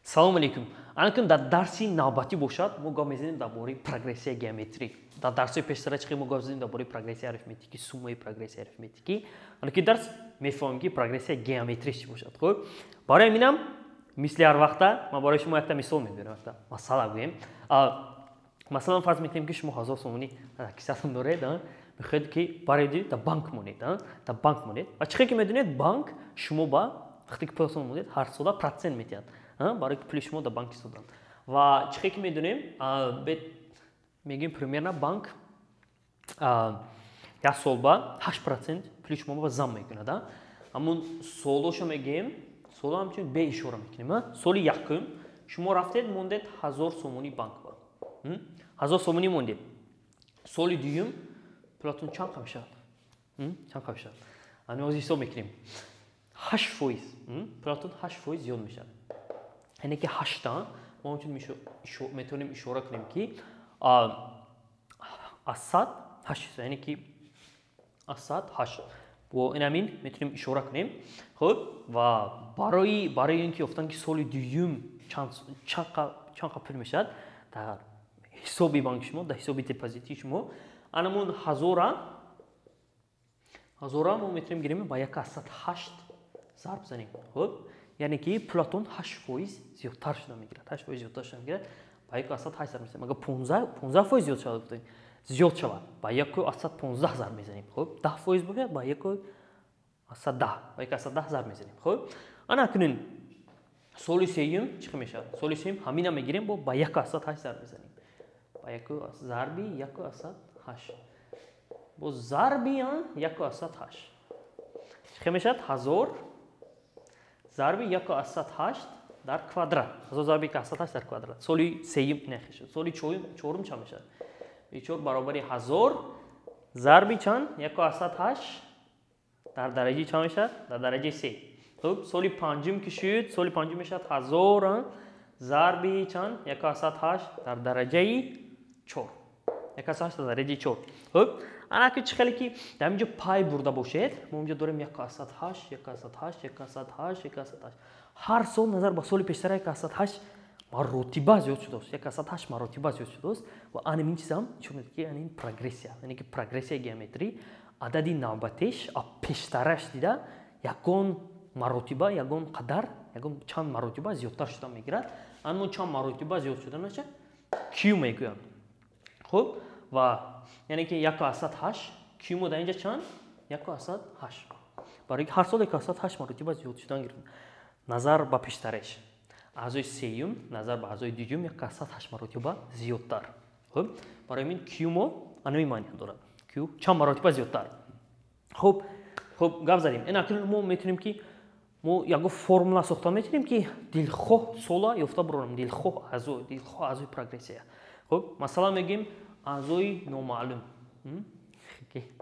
Салом алейкум. Анакун дар дарси навбатӣ бошад, мо гап мезанем дар бораи прогрессияи геометрӣ. Дар дарсои пештара чӣ мо гап задем дар бораи прогрессияи арифметикӣ, суммаи прогрессияи арифметикӣ. Ки дарс мефаҳмем ки прогрессияи геометрӣ чӣ бошад. Хуб? Барои ҳаминам мисли ҳар вақта ман барои шумо якта мисол мебарам, якта масъала гӯем. Масалан фарз мекунем ки шумо 1000 сомонӣ кисатон доред, мехоҳед ки барои дар банк монед, дар банк монед. Ва чӣ ки медонед, банк шумо ба вақте ки пултон монед ҳар сола процент метиҳад. Барои ки пули шумо дар банк истодан. Ва чӣ ки медонем, мегӯем примерно банк як сол ба 8% пули шумо ба зам мекунад. Ҳамун солошо мегӯем, соло ҳамчун бе ишора мекунем. Соли якум шумо рафтед мондед 1000 сомонӣ банк бар. 1000 сомонӣ мондед. Соли дуюм пулатон чанд қам шад? Чанд қам шад? Ҳозир ҳисоб мекунем. 8%. Пулатон 8% зиёд мешад. яъне ки 8 мо метавонем ишора кунем ки аз 100 8, яъне ки аз 100 8. Бо ин ҳамин метавонем ишора кунем. Хуб, ва барои ин ки ёфтан ки соли дуюм чанд қа пул мешад дар ҳисоби банки шумо, дар ҳисоби депозити шумо, анамон 1000 мо метавонем гирем ба 108 зарб бзанем. Хуб, яъне ки пулатон 8% зиёдтар шуда мегирад. 8% зиёдтар шуда мегирад. Ба 108 зарб мезанем. Агар 15% зиёд шавад, гуфтем, зиёд шавад, ба 115 зарб мезанем. Хуб, 10% бошад, ба 110, ба 110 зарб мезанем. Хуб, ана акунун соли сеюм чӣ қа мешавад? Соли сеюм ҳамина мегирем, ба 108 зарб мезанем. Ба 1 зарби 108. Бо зарби 108. Чӣ қа мешавад? 1000 зарби 108 дар квадрат. 1000 зарби 108 дар квадрат. Соли сеюм нехешад. Соли чорум чанд мешавад? 4 баробари 1000 зарби чанд? 108 дар дараҷаи чанд мешавад? Дар дараҷаи 3. Хуб, соли панҷум ки шуд, соли панҷум мешавад 1000 зарби чанд? 108 дар дараҷаи 4. 108 дар дараҷаи 4. Хуб, ана ки чӣ хеле ки дар инҷо пай бурда бошед, мо инҷо дорем 108, 108, 108, 108. ҳар сол назар ба соли пештара 108 маротиба зиёд шудааст. 108 маротиба зиёд шудааст. Ва анамин чизам нишон медиҳад ки анин прогрессия, яъне ки прогрессияи геометрӣ адади навбатеш пештараш дида ягон маротиба, ягон қадар, ягон чанд маротиба зиёдтар шуда мегирад. Анмон чанд маротиба зиёд шуданаша q мегӯям. Хуб, ва яъне ки 108 q мо дар инҷа чанд? 108. барои ки ҳар сол 108 маротиба зиёд шудан гирад. назар ба пештараш аъзои сеюм назар ба аъзои дуюм 108 маротиба зиёдтар. Хуб, барои ин q мо анами маъния дорад. q чанд маротиба зиёдтар. Хуб, гап задем. Ин акнун мо метавонем ки мо ягон формула сохта метавонем ки дилхоҳ сола ёфта бирорам, дилхоҳ аъзои прогрессия. Хуб, масалан мегӯем аъзои номаълум.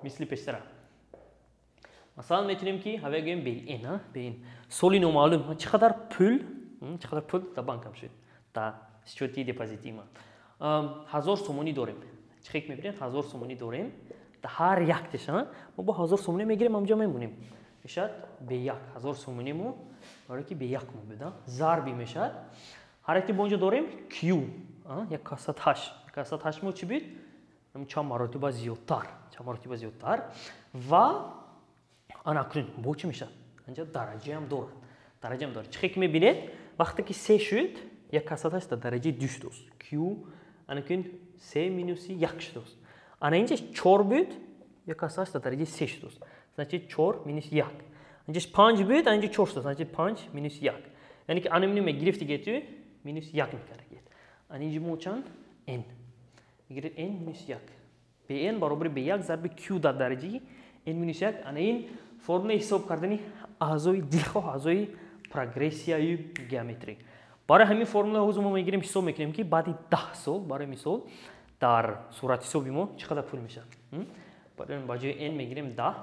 Мисли пештара. Масалан метавонем ки ҳаве гӯем беин. Соли номаълум чӣ қадар пул дар банкам шуд, дар счёти депозити ман. 1000 сомонӣ дорем. Чӣ ки мебинед? 1000 сомонӣ дорем. Дар ҳар яктеш мо ба 1000 сомонӣ мегирем, ҳамҷо мемонем. мешад бе 1000 сомонӣ мо барои ки бе 1 мо буда зарби мешад. ҳар якти бо инҷо дорем q 108 мо чӣ буд? чанд маротиба зиёдтар. ва ана акнун бо чӣ мешад? инҷа дараҷаам дорад. Чӣ ки мебинед? вақте ки 3 шуд 108 дар дараҷаи 2 шудааст. q анакун 3 минус 1 шудааст. ана инҷа 4 буд 108 дар дараҷаи 3 шудааст. значит 4 минус 1. инҷаш 5 буд, инҷа 4 шудааст. значит 5 минус 1. яъне ки анамин мегирифти гету минус 1 мекардед. ана инҷа мо чанд? n. мегиред n минус 1. bn баробари бе 1 зарби q дар дараҷаи n минус 1. ана ин формула ҳисоб кардани аъзои дилхоҳ, аъзои прогрессияи геометрӣ. барои ҳамин формула ҳозир мо мегирем ҳисоб мекунем ки баъди 10 сол, барои мисол дар суратҳисоби мо чӣ қадар пул мешад. ба ҷои n мегирем 10.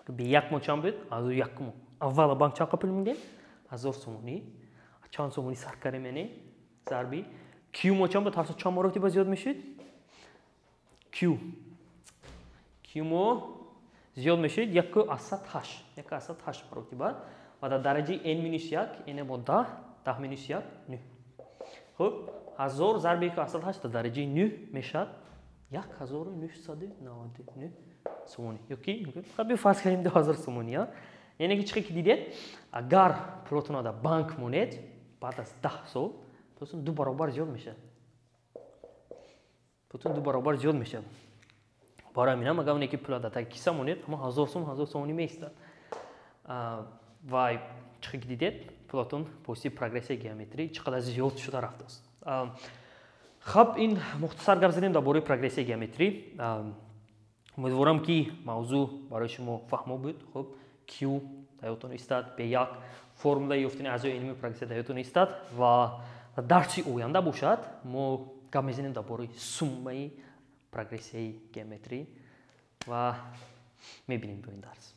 бе 1 мо чанд буд? аъзои 1 мо. аввала банк чанд қа пул мидем? 1000 сомонӣ. чанд сомонӣ сарф кардем, яъне зарби q мо чанд буд? ҳар чанд маротиба зиёд мешуд? q мо зиёд мешуд 108 маротиба. و در درجه n-1 این ما 10 10-1 9. خب 1000 ضرب 1.8 در درجه 9 میشد 1999 سومونی. یکی خب فرض کنیم 2000 سومونی. یعنی که چیزی که دیدید اگر پروتون در بانک مونید بعد از 10 سال پروتون 2 برابر زیاد میشه. پروتون 2 برابر زیاد میشه. برای همین اگر اونی که پلات تا کیسه مونید اما 1000 سومونی میسته. و چیزی که دیدید پلاتون پوسی پروگرسی گیومتری چقدر زیاد شده رفته است. خب این مختصر گپ زدیم درباره پروگرسی گیومتری. امیدوارم که موضوع برای شما فهمو بود. خب Q دایتون استاد به یک فرمول یافتن اعضای علمی پروگرسی دایتون استاد و درسی آینده باشد ما گپ میزنیم درباره سومه پروگرسی گیومتری و میبینیم تو این درس.